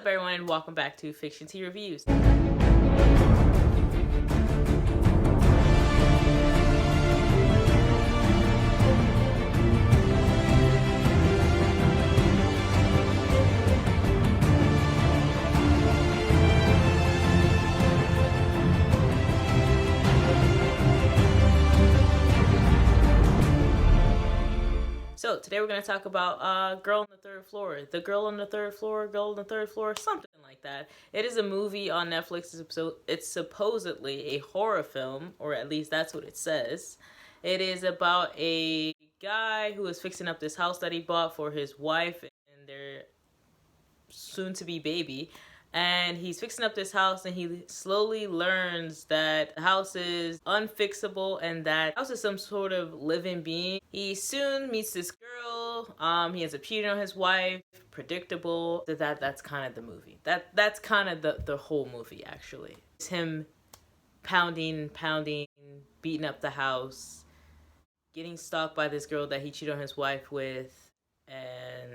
everyone, and welcome back to Fiction Tea Reviews. So today we're going to talk about Girl on the Third Floor. The Girl on the Third Floor, Girl on the Third Floor, something like that. It is a movie on Netflix. It's supposedly a horror film, or at least that's what it says. It is about a guy who is fixing up this house that he bought for his wife and their soon-to-be baby. And he's fixing up this house, and he slowly learns that the house is unfixable and that the house is some sort of living being. He soon meets this girl. He ends up cheating on his wife. Predictable. That's kind of the movie. That's kind of the whole movie, actually. It's him pounding, beating up the house, getting stalked by this girl that he cheated on his wife with, and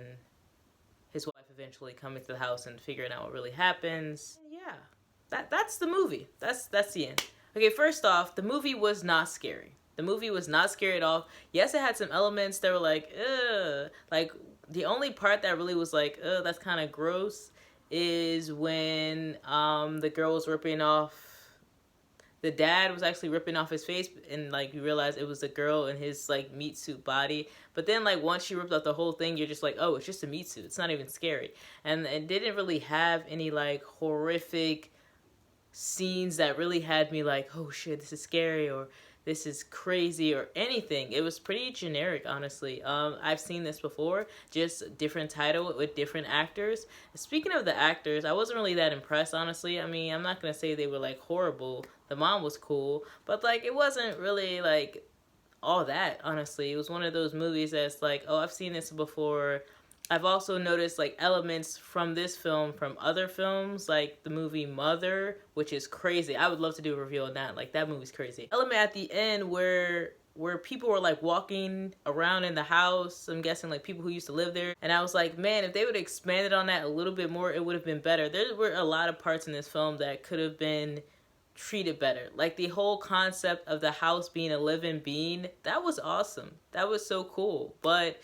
his wife eventually coming to the house and figuring out what really happens. Yeah, that's the movie. That's the end. Okay, first off, the movie was not scary. The movie was not scary at all. Yes, it had some elements that were like, ugh. Like, the only part that really was like, ugh, that's kind of gross is when the girl was ripping off, the dad was actually ripping off his face, and like you realize it was the girl in his like meat suit body. But then like once she ripped off the whole thing, you're just like, oh, it's just a meat suit. It's not even scary. And it didn't really have any like horrific scenes that really had me like, oh shit, this is scary, or this is crazy, or anything. It was pretty generic, honestly. I've seen this before, just different title with different actors. Speaking of the actors, I wasn't really that impressed, honestly. I mean, I'm not gonna say they were like horrible. The mom was cool, but like it wasn't really like all that, honestly. It was one of those movies that's like, oh, I've seen this before. I've also noticed like elements from this film from other films, like the movie Mother, which is crazy. I would love to do a review on that. Like, that movie's crazy. Element at the end where people were like walking around in the house, I'm guessing like people who used to live there, and I was like, man, if they would have expanded on that a little bit more, it would have been better. There were a lot of parts in this film that could have been treated better. Like the whole concept of the house being a living being, that was awesome. That was so cool. But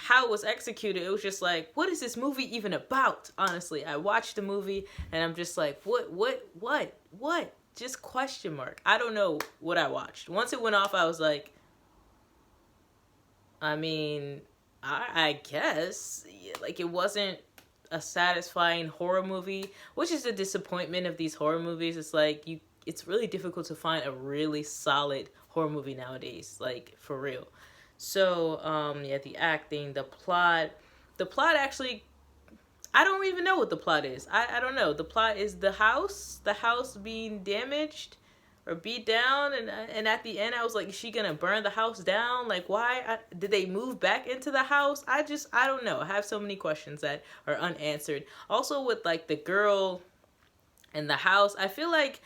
how it was executed, it was just like, what is this movie even about? Honestly, I watched the movie and I'm just like, what? Just question mark. I don't know what I watched. Once it went off, I was like, I mean, I guess, like, it wasn't a satisfying horror movie, which is the disappointment of these horror movies. It's like, it's really difficult to find a really solid horror movie nowadays, like, for real. So, yeah, the acting, the plot actually, I don't even know what the plot is. I don't know. The plot is the house being damaged or beat down, and at the end I was like, is she gonna burn the house down? Like, why? Did they move back into the house? I don't know. I have so many questions that are unanswered. Also with like the girl and the house, I feel like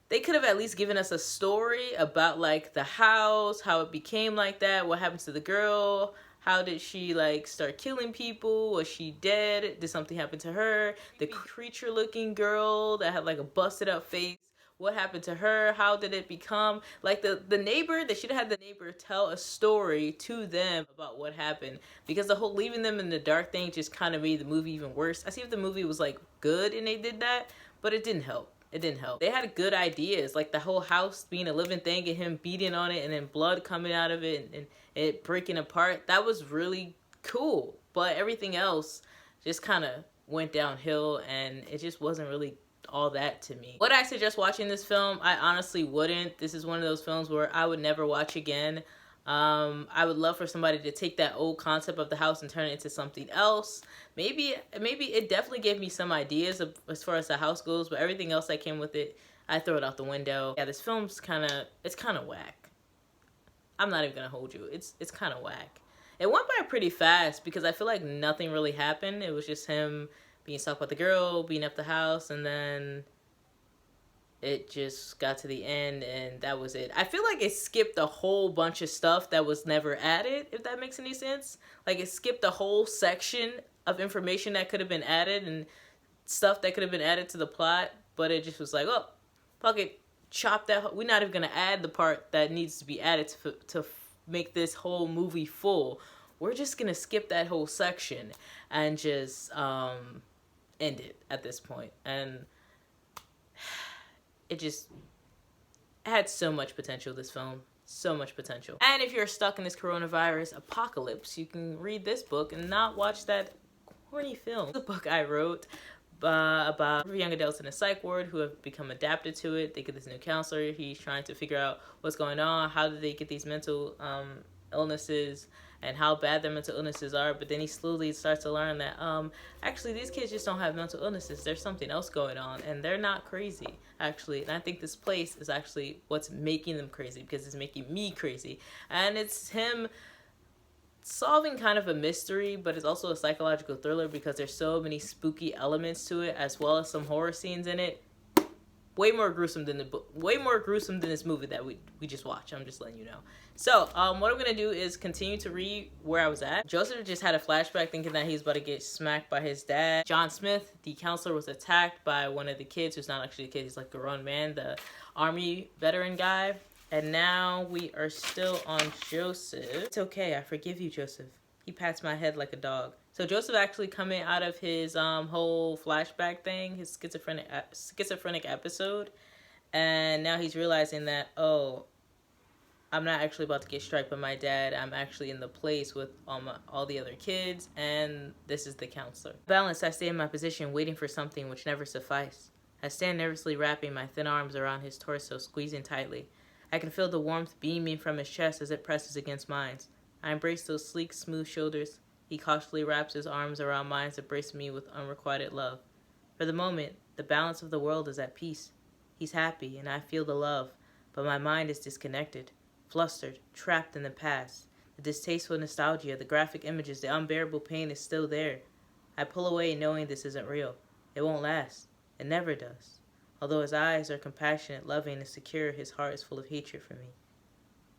they could have at least given us a story about like the house, how it became like that, what happens to the girl, how did she like start killing people, was she dead, did something happen to her, the creature looking girl that had like a busted up face, what happened to her, how did it become, like the neighbor, they should have had the neighbor tell a story to them about what happened, because the whole leaving them in the dark thing just kind of made the movie even worse. I see if the movie was like good and they did that, but it didn't help. It didn't help. They had good ideas, like the whole house being a living thing and him beating on it and then blood coming out of it and it breaking apart. That was really cool. But everything else just kind of went downhill and it just wasn't really all that to me. Would I suggest watching this film? I honestly wouldn't. This is one of those films where I would never watch again. I would love for somebody to take that old concept of the house and turn it into something else. Maybe it definitely gave me some ideas as far as the house goes, but everything else that came with it, I throw it out the window. Yeah, this film's kind of whack. I'm not even gonna hold you. It's kind of whack. It went by pretty fast because I feel like nothing really happened. It was just him being stalked by the girl, beating up the house, and then it just got to the end and that was it. I feel like it skipped a whole bunch of stuff that was never added, if that makes any sense. Like, it skipped a whole section of information that could have been added and stuff that could have been added to the plot, but it just was like, oh, fuck it, chop that. We're not even gonna add the part that needs to be added to make this whole movie full. We're just gonna skip that whole section and just end it at this point. And it just had so much potential, this film. So much potential. And if you're stuck in this coronavirus apocalypse, you can read this book and not watch that corny film. The book I wrote about young adults in a psych ward who have become adapted to it. They get this new counselor. He's trying to figure out what's going on. How did they get these mental illnesses and how bad their mental illnesses are. But then he slowly starts to learn that actually these kids just don't have mental illnesses. There's something else going on and they're not crazy, actually. And I think this place is actually what's making them crazy, because it's making me crazy. And it's him solving kind of a mystery, but it's also a psychological thriller because there's so many spooky elements to it, as well as some horror scenes in it. Way more gruesome than this movie that we just watched. I'm just letting you know. So what I'm gonna do is continue to read where I was at. Joseph just had a flashback thinking that he's about to get smacked by his dad. John Smith, the counselor, was attacked by one of the kids, who's not actually a kid, he's like a grown man, the army veteran guy. And now we are still on Joseph. It's okay, I forgive you, Joseph. He pats my head like a dog. So Joseph actually coming out of his whole flashback thing, his schizophrenic episode. And now he's realizing that, oh, I'm not actually about to get struck by my dad. I'm actually in the place with all the other kids, and this is the counselor. Balanced, I stay in my position, waiting for something which never sufficed. I stand nervously wrapping my thin arms around his torso, squeezing tightly. I can feel the warmth beaming from his chest as it presses against mine. I embrace those sleek, smooth shoulders. He cautiously wraps his arms around mine, embracing me with unrequited love. For the moment, the balance of the world is at peace. He's happy, and I feel the love, but my mind is disconnected, flustered, trapped in the past. The distasteful nostalgia, the graphic images, the unbearable pain is still there. I pull away knowing this isn't real. It won't last. It never does. Although his eyes are compassionate, loving, and secure, his heart is full of hatred for me.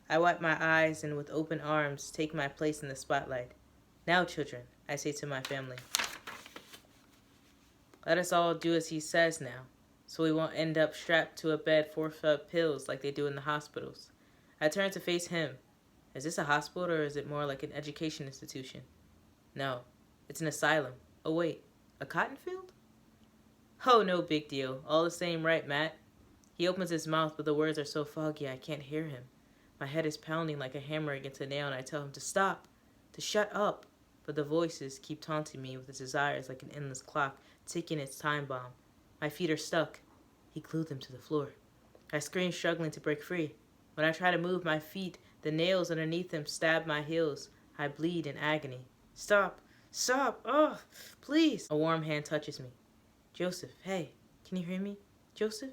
I wipe my eyes and with open arms take my place in the spotlight. Now, children, I say to my family, let us all do as he says now, so we won't end up strapped to a bed force-fed pills like they do in the hospitals. I turn to face him. Is this a hospital or is it more like an education institution? No, it's an asylum. Oh wait, a cotton field? Oh, no big deal. All the same, right, Matt? He opens his mouth, but the words are so foggy I can't hear him. My head is pounding like a hammer against a nail, and I tell him to stop, to shut up. But the voices keep taunting me with his desires like an endless clock, ticking its time bomb. My feet are stuck. He glued them to the floor. I scream, struggling to break free. When I try to move my feet, the nails underneath them stab my heels. I bleed in agony. Stop! Stop! Oh, please! A warm hand touches me. Joseph, hey, can you hear me? Joseph?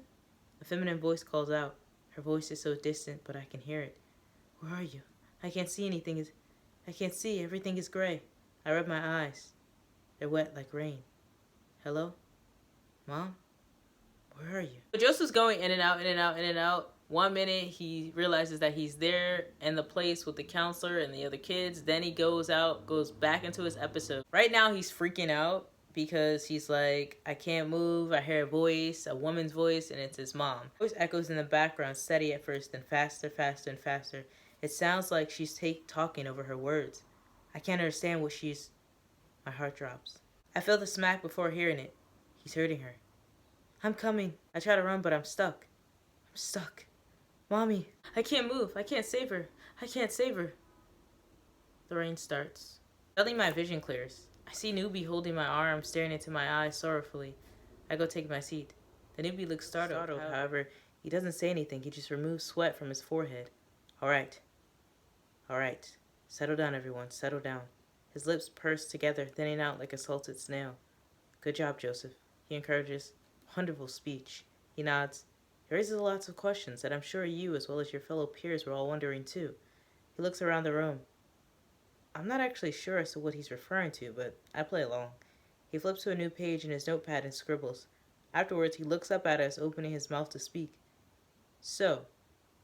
A feminine voice calls out. Her voice is so distant, but I can hear it. Where are you? I can't see anything. I can't see. Everything is gray. I rub my eyes. They're wet like rain. Hello? Mom? Where are you? So Joseph's going in and out, in and out, in and out. 1 minute, he realizes that he's there in the place with the counselor and the other kids. Then he goes out, goes back into his episode. Right now, he's freaking out because he's like, I can't move. I hear a voice, a woman's voice, and it's his mom. The voice echoes in the background, steady at first, then faster, faster, and faster. It sounds like she's talking over her words. I can't understand what she's... My heart drops. I feel the smack before hearing it. He's hurting her. I'm coming. I try to run, but I'm stuck. I'm stuck. Mommy, I can't move. I can't save her. I can't save her. The rain starts. Suddenly my vision clears. I see Newbie holding my arm, staring into my eyes sorrowfully. I go take my seat. The Newbie looks startled. However, he doesn't say anything. He just removes sweat from his forehead. All right. All right. Settle down, everyone. Settle down. His lips purse together, thinning out like a salted snail. Good job, Joseph. He encourages. Wonderful speech. He nods. He raises lots of questions that I'm sure you, as well as your fellow peers, were all wondering too. He looks around the room. I'm not actually sure as to what he's referring to, but I play along. He flips to a new page in his notepad and scribbles. Afterwards, he looks up at us, opening his mouth to speak. So,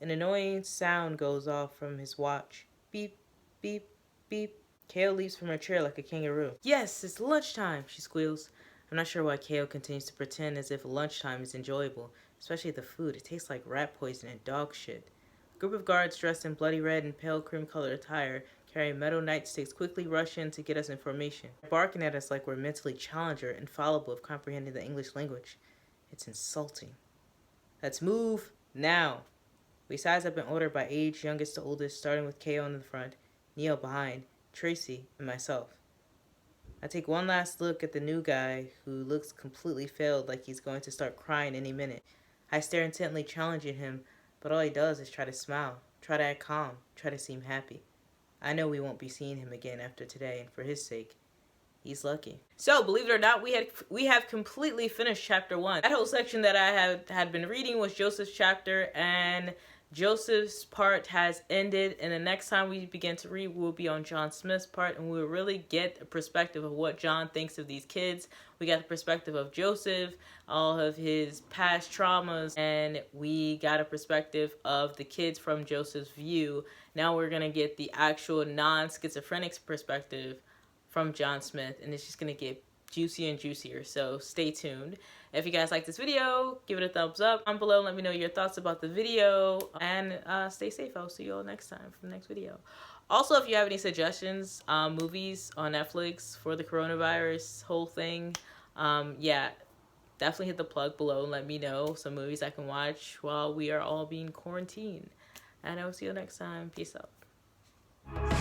an annoying sound goes off from his watch. Beep, beep, beep. Kale leaps from her chair like a kangaroo. Yes, it's lunchtime, she squeals. I'm not sure why Ko continues to pretend as if lunchtime is enjoyable, especially the food. It tastes like rat poison and dog shit. A group of guards dressed in bloody red and pale cream-colored attire, carrying metal nightsticks, quickly rush in to get us information, barking at us like we're mentally challenged or infallible of comprehending the English language. It's insulting. Let's move now. We size up in order by age, youngest to oldest, starting with Ko in the front, Neil behind, Tracy, and myself. I take one last look at the new guy, who looks completely failed, like he's going to start crying any minute. I stare intently, challenging him, but all he does is try to smile, try to act calm, try to seem happy. I know we won't be seeing him again after today, and for his sake, he's lucky. So, believe it or not, we have completely finished chapter 1. That whole section that I had been reading was Joseph's chapter, and Joseph's part has ended, and the next time we begin to read, we'll be on John Smith's part, and we'll really get a perspective of what John thinks of these kids. We got the perspective of Joseph, all of his past traumas, and we got a perspective of the kids from Joseph's view. Now we're going to get the actual non-schizophrenic perspective from John Smith, and it's just going to get juicier and juicier, so stay tuned. If you guys like this video, give it a thumbs up down below. Let me know your thoughts about the video, and stay safe. I'll see you all next time for the next video. Also, if you have any suggestions, movies on Netflix for the coronavirus whole thing, yeah, definitely hit the plug below and let me know some movies I can watch while we are all being quarantined. And I will see you next time. Peace out.